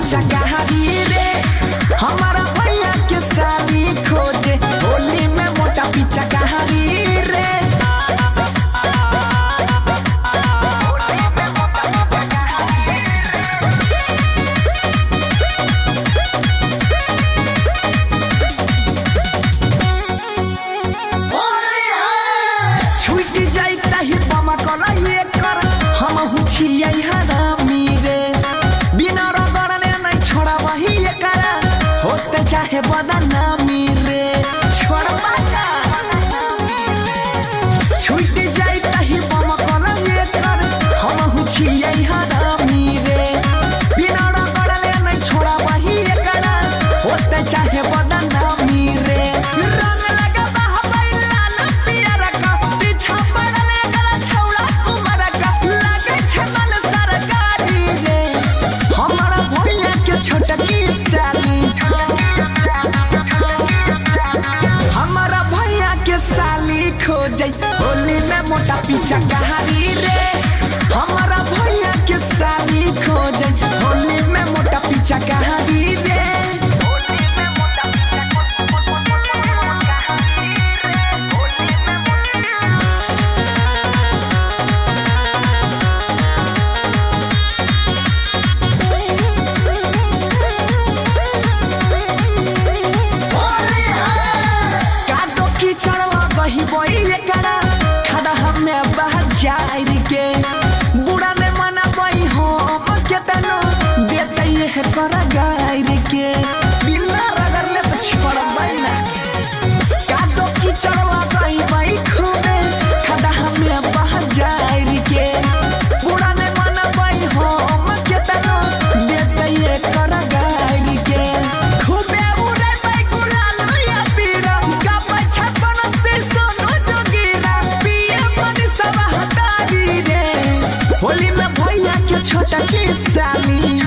पीछा कहारी रे हमारा भैया के साली खोजे होली में मोटा पीछा कहारी रे छुटी जाता ही बमा कला ये कर हम हुछिया हरामी रे बिना रगड़ने नहीं छोड़ा वही ये करा होते चाहे बदनामी रे छोड़वा ना छुटी जाता ही बमा कला ये कर हम हुछिया हरामी रे बिना रगड़ने नहीं छोड़ा वही ये करा होते चाहे बदनामी रे रंग लगा बहबैला न पियर का पीछा पड़ले गला छौड़ा उमर का लागे छमल सरकारी रे हमारा भैया के छोटकी साली हमारा भैया के साली खोजे होली में मोटा पीछा कहारी रे हमारा भैया के साली खोजे होली में मोटा पीछा कहारी रे चढ़वा गही बोई एकरा खड़ा हमें बाजार के बुरा ने मना बई हो केतनो देते ये कर गायर के बिना रगड़ले तो छोड़बै ना कादो की चढ़वा गही बई खूबे खड़ा हमें बाजार के बुरा ने मना बई हो केतनो देते ये कर गायर के खूबे उड़े बई गुलाल या पीरा का होली में भैया के छोटा की साली